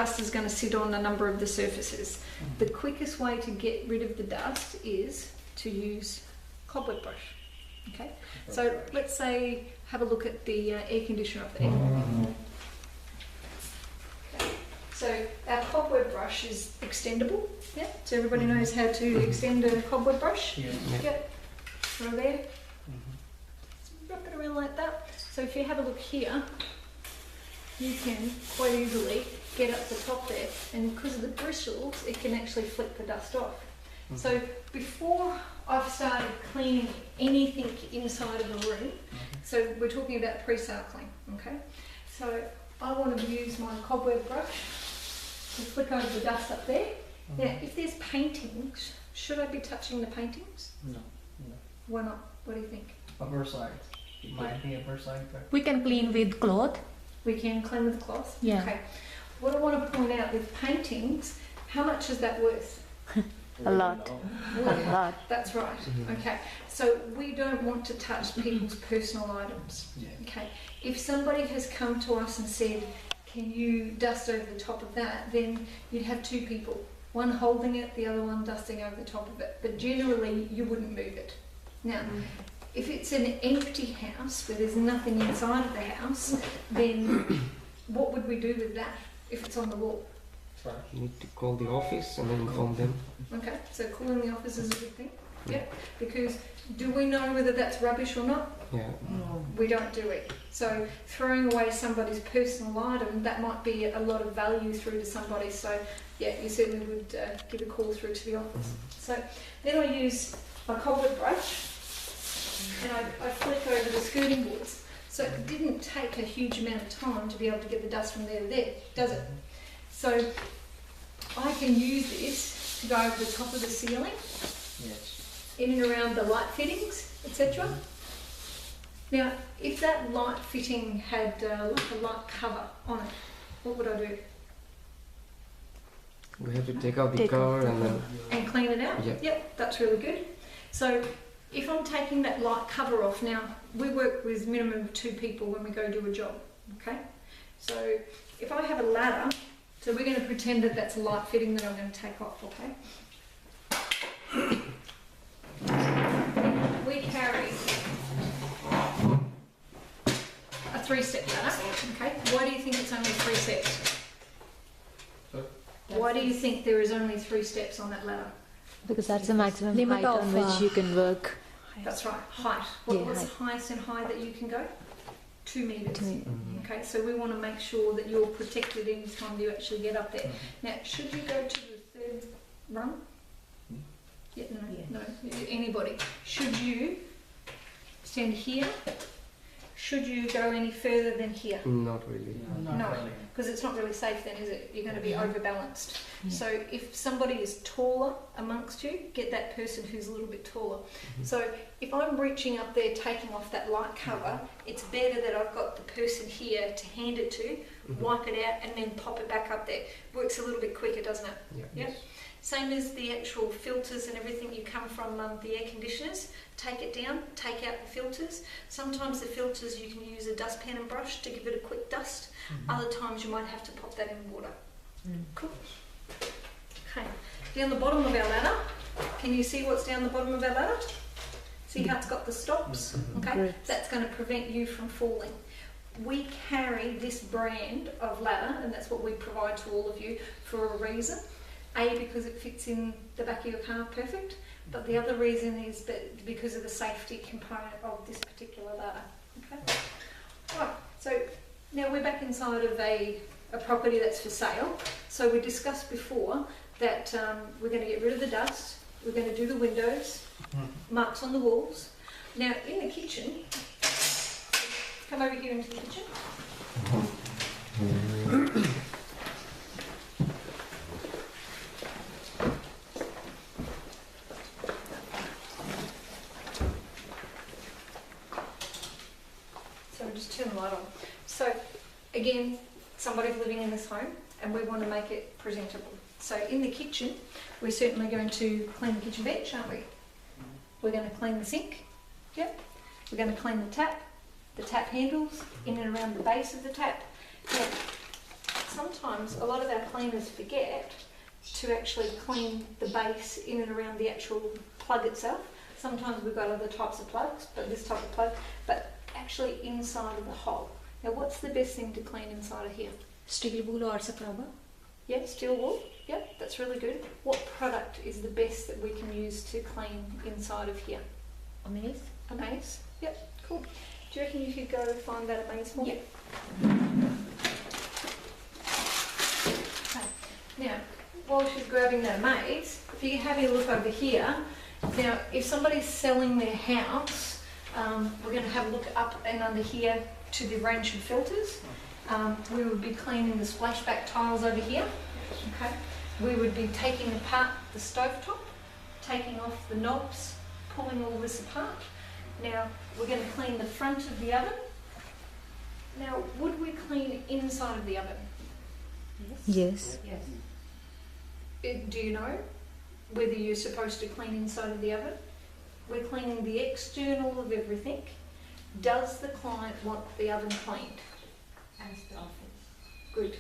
dust is going to sit on a number of the surfaces. The quickest way to get rid of the dust is to use cobweb brush. Okay, so let's say have a look at the air conditioner up there. Okay. So our cobweb brush is extendable. Yeah, so everybody knows how to extend a cobweb brush. Yeah. Yep, right there. Wrap it around like that. So if you have a look here, you can quite easily get up the top there, and because of the bristles, it can actually flick the dust off. So before I've started cleaning anything inside of a room, so we're talking about pre-sale clean, okay? So I want to use my cobweb brush to flick over the dust up there. Now, if there's paintings, should I be touching the paintings? No. Why not? What do you think? Upper side. It might be upper side, but We can clean with cloth. We can clean with cloth? Yeah. Okay. What I want to point out with paintings, how much is that worth? A lot. A lot. That's right. Okay. So we don't want to touch people's personal items. yeah. Okay. If somebody has come to us and said, can you dust over the top of that, then you'd have two people. One holding it, the other one dusting over the top of it. But generally, you wouldn't move it. Now, if it's an empty house where there's nothing inside of the house, then what would we do with that if it's on the wall? You need to call the office and then inform them. Okay, so calling the office is a good thing. Yep. Because do we know whether that's rubbish or not? Yeah. We don't do it. So throwing away somebody's personal item, that might be a lot of value through to somebody. So yeah, you certainly would give a call through to the office. So then I use my cobweb brush and I flick over the skirting boards. So it didn't take a huge amount of time to be able to get the dust from there to there, does it? So I can use this to go over the top of the ceiling, Yes. in and around the light fittings, etc. Now, if that light fitting had like a light cover on it, what would I do? We have to take out the Take cover off the and then. And clean it out? Yeah. Yep, that's really good. So if I'm taking that light cover off, now we work with minimum of 2 people when we go do a job, okay? So if I have a ladder, so we're going to pretend that that's a light fitting that I'm going to take off, okay? We carry a 3-step ladder, okay? Why do you think it's only 3 steps? Why do you think there is only 3 steps on that ladder? Because that's the maximum Limit height on of, which you can work. That's right, height. What's the highest and high that you can go? 2 metres. Okay, so we want to make sure that you're protected any time you actually get up there. Now, should you go to the 3rd rung? Yeah, no, anybody. Should you stand here? Should you go any further than here? Not really. No, because it's not really safe then, is it? You're going to be overbalanced. So if somebody is taller amongst you, get that person who's a little bit taller. So if I'm reaching up there, taking off that light cover, it's better that I've got the person here to hand it to, wipe it out, and then pop it back up there. Works a little bit quicker, doesn't it? Yeah. Yeah. Same as the actual filters and everything you come from the air conditioners. Take it down, take out the filters. Sometimes the filters you can use a dustpan and brush to give it a quick dust. Other times you might have to pop that in water. Cool. Okay. Down the bottom of our ladder, can you see what's down the bottom of our ladder? See how it's got the stops? Okay. That's going to prevent you from falling. We carry this brand of ladder, and that's what we provide to all of you for a reason. A, because it fits in the back of your car perfect, but the other reason is that because of the safety component of this particular ladder. Okay. Right, so now we're back inside of a property that's for sale. So we discussed before that we're going to get rid of the dust, we're going to do the windows, marks on the walls. Now in the kitchen, come over here into the kitchen. So just turn the light on. So again, somebody's living in this home and we want to make it presentable. So in the kitchen, we're certainly going to clean the kitchen bench, aren't we? We're going to clean the sink. Yep. We're going to clean the tap handles, in and around the base of the tap. Yep. sometimes a lot of our cleaners forget to actually clean the base in and around the actual plug itself. Sometimes we've got other types of plugs, but this type of plug, but actually inside of the hole. Now what's the best thing to clean inside of here? Steel wool or scrubber. Yeah, steel wool. Yeah, that's really good. What product is the best that we can use to clean inside of here? Amaze. Amaze. Yep, cool. Do you reckon you could go find that Amaze for me? Yep. Okay. Now, while she's grabbing that Amaze, if you have a look over here, now if somebody's selling their house, we're going to have a look up and under here to the range of filters. We would be cleaning the splashback tiles over here. Okay. We would be taking apart the stovetop, taking off the knobs, pulling all this apart. Now we're going to clean the front of the oven. Now, would we clean inside of the oven? Yes. Yes. Do you know whether you're supposed to clean inside of the oven? We're cleaning the external of everything. Does the client want the oven cleaned? As the office. Good.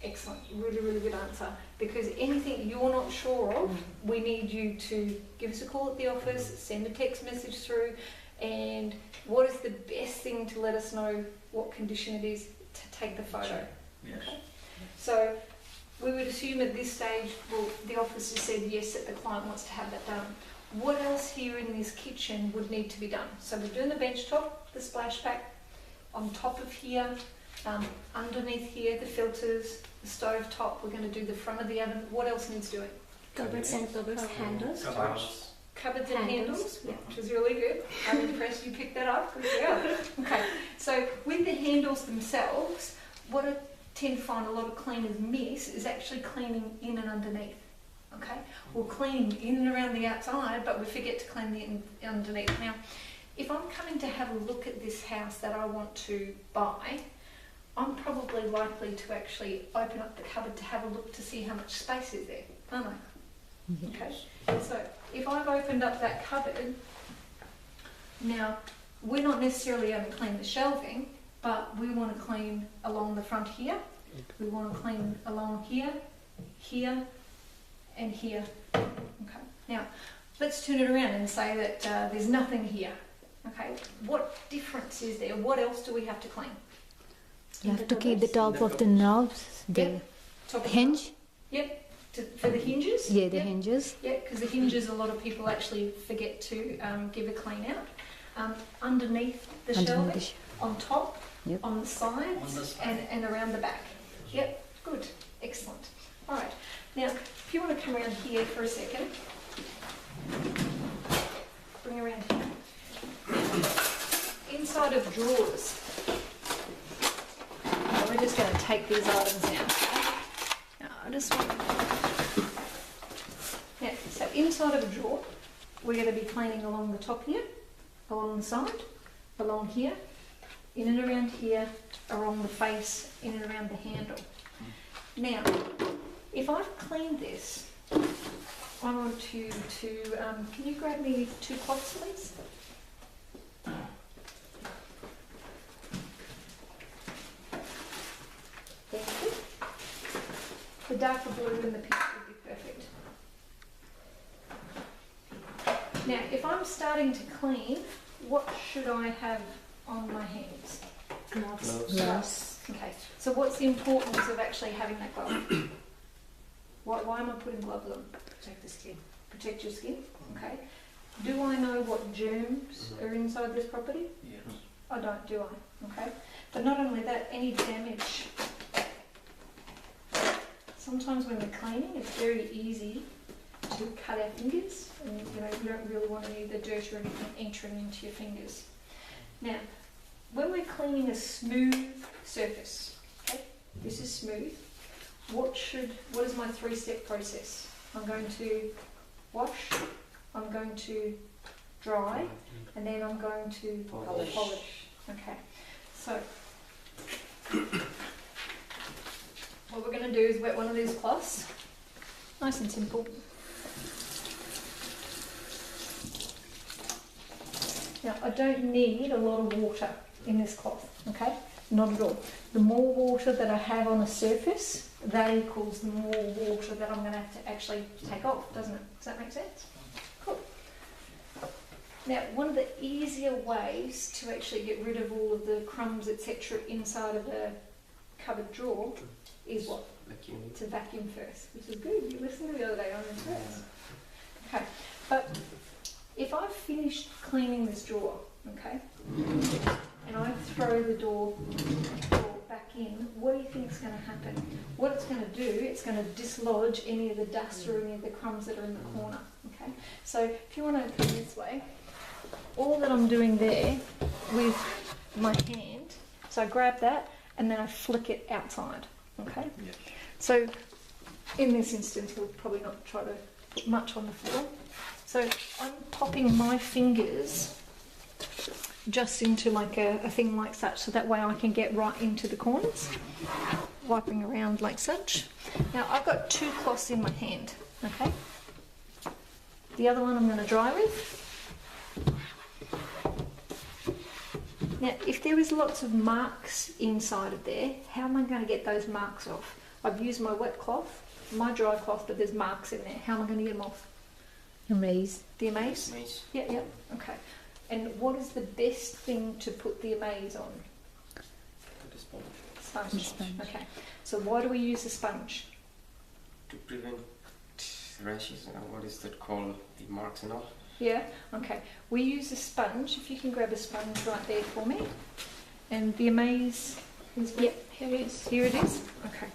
Excellent. Really, really good answer. Because anything you're not sure of, we need you to give us a call at the office, send a text message through, and what is the best thing to let us know what condition it is to take the photo? Yes. Okay. So we would assume at this stage, well, the office has said yes, that the client wants to have that done. What else here in this kitchen would need to be done? So we're doing the bench top, the splashback, on top of here, underneath here, the filters, the stove top. We're going to do the front of the oven. What else needs doing? Cupboards and cupboards, handles. Cupboards and handles, Yeah. which is really good. I'm impressed you picked that up. Good job. Okay, so with the handles themselves, what I tend to find a lot of cleaners miss is actually cleaning in and underneath. Okay, we'll clean in and around the outside, but we forget to clean the underneath. Now, if I'm coming to have a look at this house that I want to buy, I'm probably likely to actually open up the cupboard to have a look to see how much space is there, aren't I? Okay, so if I've opened up that cupboard, now we're not necessarily going to clean the shelving, but we want to clean along the front here, we want to clean along here, here, and here. Okay, now let's turn it around and say that there's nothing here. Okay, what difference is there? What else do we have to clean? You have to keep the top of the knobs, the Yep. Top of the hinge. Yep, for the hinges? Yeah, the Yep. hinges. Yeah, because the hinges, a lot of people actually forget to give a clean out. Underneath the Underneath shelving, the sh- on top, Yep. on the sides, and around the back. Yep, good, excellent. All right, now if you want to come around here for a second, bring around here. Inside of drawers. Now we're just going to take these items out. Now, I just want. Yeah, so inside of a drawer, we're going to be cleaning along the top here, along the side, along here, in and around here, along the face, in and around the handle. Now, if I've cleaned this, I want you to, can you grab me 2 cloths, please? Thank you. The darker blue and the pink would be perfect. Now, if I'm starting to clean, what should I have on my hands? Gloves. Gloves. Okay, so what's the importance of actually having that glove? Why am I putting gloves on? Protect the skin. Protect your skin? Okay. Do I know what germs are inside this property? Yes. I don't, do I? Okay. But not only that, any damage. Sometimes when we're cleaning, it's very easy to cut our fingers, and you don't really want any of the dirt or anything entering into your fingers. Now, when we're cleaning a smooth surface, okay, this is smooth. What is my 3-step process? I'm going to wash, I'm going to dry, and then I'm going to polish. Okay, so what we're going to do is wet one of these cloths, nice and simple. Now I don't need a lot of water in this cloth, okay? not at all. The more water that I have on a surface, that equals the more water that I'm going to have to actually take off, doesn't it? Does that make sense? Cool. Now, one of the easier ways to actually get rid of all of the crumbs, etc., inside of a cupboard drawer is what? Vacuum. To vacuum first, which is good. You listened to me the other day on this first. Okay, but if I've finished cleaning this drawer, okay, and I throw the door back in, what do you think is going to happen? What it's going to do, it's going to dislodge any of the dust or any of the crumbs that are in the corner, okay? So if you want to come this way, all that I'm doing there with my hand, so I grab that and then I flick it outside, okay? Yeah. So in this instance, we'll probably not try to put much on the floor. So I'm popping my fingers just into like a thing like such, so that way I can get right into the corners, wiping around like such. Now I've got 2 cloths in my hand, okay? The other one I'm going to dry with. Now if there is lots of marks inside of there, how am I going to get those marks off? I've used my wet cloth, my dry cloth, but there's marks in there. How am I going to get them off? Amaze. The amaze? Nice. Yeah, yeah, okay. And what is the best thing to put the amaze on? Put a sponge. Sponge. Sponge. Okay. So why do we use a sponge? To prevent rashes, what is that called? The marks and all? Yeah, okay. We use a sponge. If you can grab a sponge right there for me. And the amaze is where? Yep, here it is. Here it is. Okay.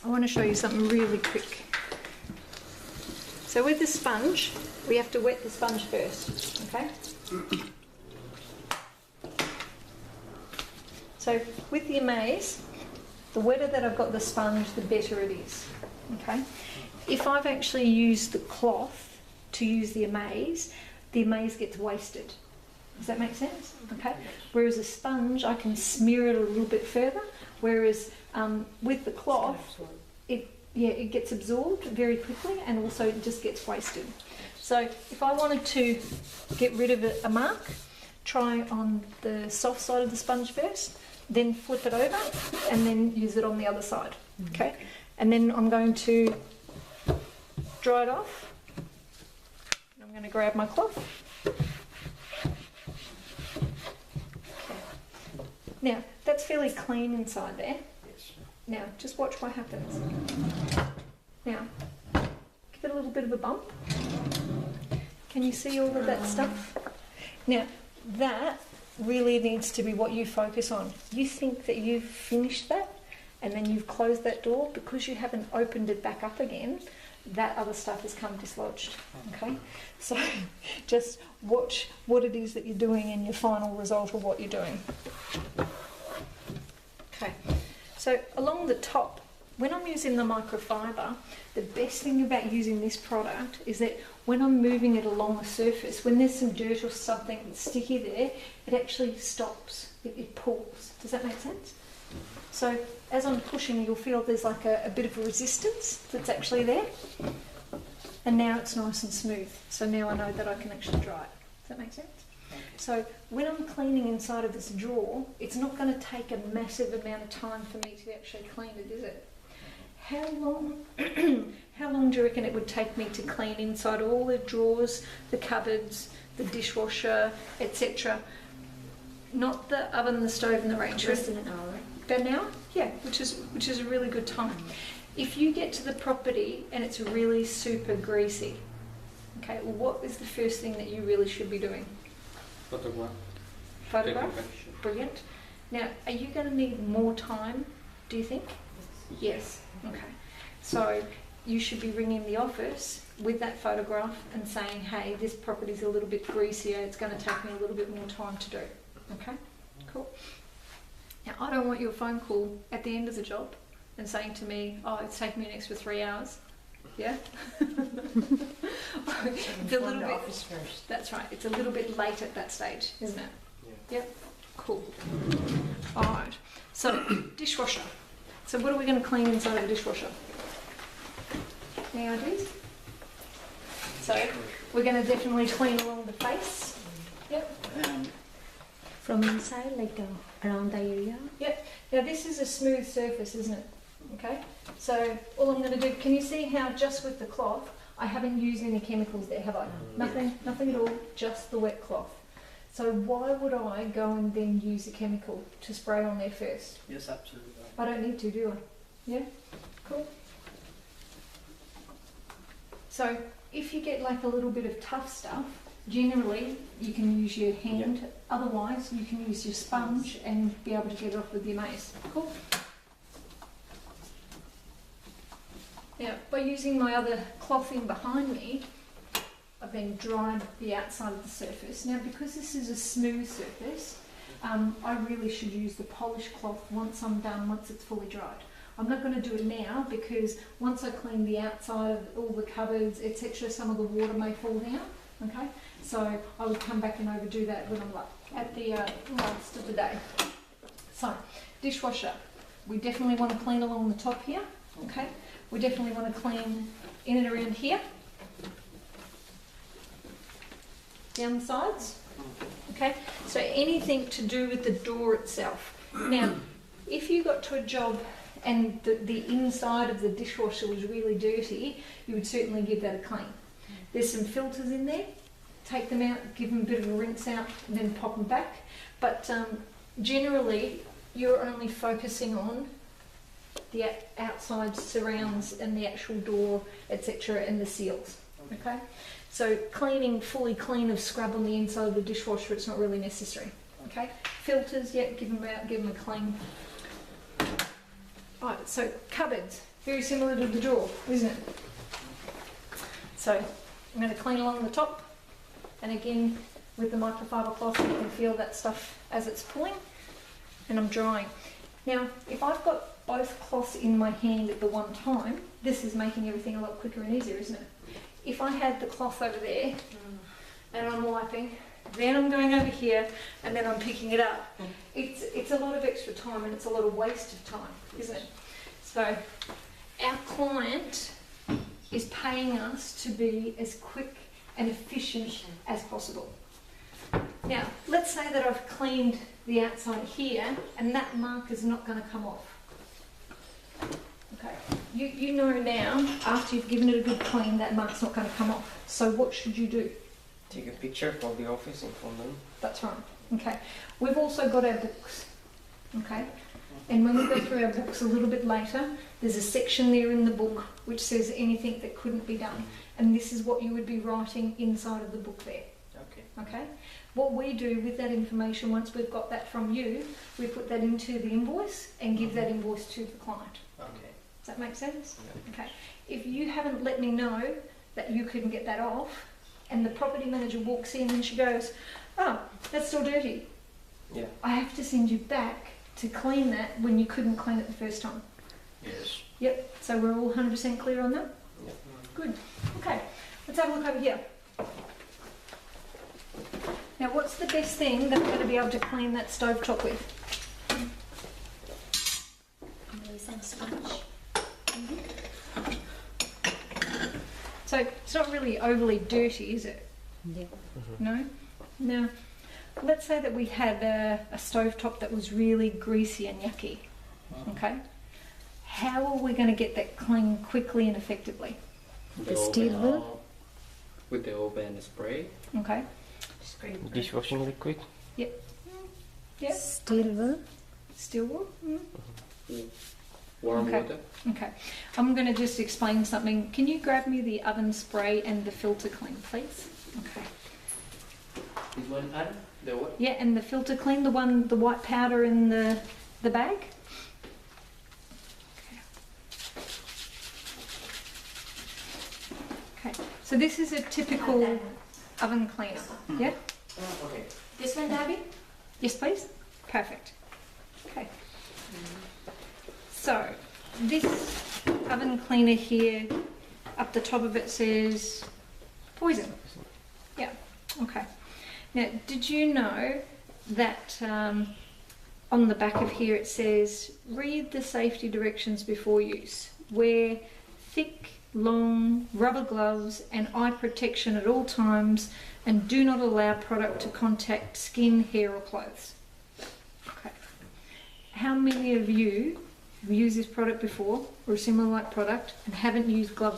I want to show you something really quick. So with the sponge, we have to wet the sponge first, okay? So with the amaze, the wetter that I've got the sponge, the better it is, okay? If I've actually used the cloth to use the amaze gets wasted. Does that make sense? Okay. Whereas a sponge, I can smear it a little bit further, whereas with the cloth, it gets absorbed very quickly and also it just gets wasted. So if I wanted to get rid of a mark, try on the soft side of the sponge first, then flip it over and then use it on the other side. Okay? And then I'm going to dry it off. I'm going to grab my cloth. Okay. Now, that's fairly clean inside there. Yes. Now, just watch what happens. Now, give it a little bit of a bump. Can you see all of that stuff? Now, that really needs to be what you focus on. You think that you've finished that and then you've closed that door, because you haven't opened it back up again, that other stuff has come dislodged. Okay? So just watch what it is that you're doing and your final result of what you're doing. Okay. So along the top, when I'm using the microfiber, the best thing about using this product is that when I'm moving it along the surface, when there's some dirt or something that's sticky there, it actually stops. It pulls. Does that make sense? So as I'm pushing, you'll feel there's like a bit of a resistance that's actually there. And now it's nice and smooth. So now I know that I can actually dry it. Does that make sense? So when I'm cleaning inside of this drawer, it's not going to take a massive amount of time for me to actually clean it, is it? How long do you reckon it would take me to clean inside all the drawers, the cupboards, the dishwasher, etc.? Not the oven, the stove and the range. Less than an hour. About an hour? Yeah, which is a really good time. If you get to the property and it's really super greasy, okay, well, what is the first thing that you really should be doing? Photograph. Photograph? Brilliant. Now, are you going to need more time, do you think? Yes. Okay. So you should be ringing the office with that photograph and saying, hey, this property's a little bit greasier, it's going to take me a little bit more time to do. Okay? Cool. Now, I don't want your phone call at the end of the job and saying to me, oh, it's taken me an extra 3 hours. Yeah? It's a little bit, first. that's right, it's a little bit late at that stage, isn't it? Yeah. Yep. Cool. Alright, so dishwasher. So what are we going to clean inside of the dishwasher? Any ideas? So we're going to definitely clean along the face. Yep. From inside, like around the area. Now this is a smooth surface, isn't it? Okay, so all I'm going to do, can you see how just with the cloth, I haven't used any chemicals there, have I? Nothing at all, just the wet cloth. So why would I go and then use a chemical to spray on there first? Yes, absolutely. I don't need to, do I? Yeah? Cool. So if you get like a little bit of tough stuff, generally you can use your hand. Otherwise you can use your sponge and be able to get it off with your mace. Cool. Now, by using my other clothing behind me, I've then dried the outside of the surface. Now, because this is a smooth surface, I really should use the polished cloth once I'm done, once it's fully dried. I'm not going to do it now because once I clean the outside of all the cupboards, etc., some of the water may fall down. Okay, so I will come back and overdo that when I'm like at the last of the day. So, dishwasher. We definitely want to clean along the top here. Okay. We definitely want to clean in and around here, down the sides. Okay, so anything to do with the door itself. Now, if you got to a job and the inside of the dishwasher was really dirty, you would certainly give that a clean. There's some filters in there. Take them out, give them a bit of a rinse out, and then pop them back. But generally, you're only focusing on the outside surrounds and the actual door, etc., and the seals. Okay, so cleaning fully clean of scrub on the inside of the dishwasher, it's not really necessary. Okay, filters, yeah, give them out, give them a clean. Alright, so cupboards, very similar to the door, isn't it? So I'm going to clean along the top, and again with the microfiber cloth you can feel that stuff as it's pulling, and I'm drying. Now, if I've got both cloths in my hand at the one time, this is making everything a lot quicker and easier, isn't it? If I had the cloth over there and I'm wiping, then I'm going over here and then I'm picking it up, it's a lot of extra time and it's a lot of waste of time, isn't it? So our client is paying us to be as quick and efficient as possible. Now, let's say that I've cleaned the outside here and that mark is not going to come off. Okay, you know now, after you've given it a good clean, that mark's not going to come off. So what should you do? Take a picture for the office and from them. That's right. Okay, we've also got our books. Okay, and when we go through our books a little bit later, there's a section there in the book which says anything that couldn't be done. And this is what you would be writing inside of the book there. Okay. Okay, what we do with that information, once we've got that from you, we put that into the invoice and give that invoice to the client. Okay. Does that make sense? Yeah. Okay. If you haven't let me know that you couldn't get that off, and the property manager walks in and she goes, "Oh, that's still dirty," Yeah. I have to send you back to clean that when you couldn't clean it the first time. Yes. Yep. So we're all 100% clear on that? Yeah. Good. Okay. Let's have a look over here. Now, what's the best thing that we're going to be able to clean that stovetop with? Some sponge. So it's not really overly dirty, is it? Yeah. No? Now, let's say that we had a stovetop that was really greasy and yucky. Okay? How are we going to get that clean quickly and effectively? The steel wool. With the oven spray. Okay? Dishwashing liquid. Yep. Steel wool. Steel wool? Warm Okay. water. Okay. I'm going to just explain something. Can you grab me the oven spray and the filter clean, please? Okay. This one and the what? Yeah, and the filter clean, the white powder in the bag. Okay. So this is a typical oven cleaner. Yeah? Okay. This one, Darby? Yes, please. Perfect. Okay. So this oven cleaner here, up the top of it says poison. Yeah. Okay. Now, did you know that on the back of here it says, read the safety directions before use. Wear thick, long rubber gloves and eye protection at all times, and do not allow product to contact skin, hair or clothes. how many of you have used this product before or a similar like product and haven't used gloves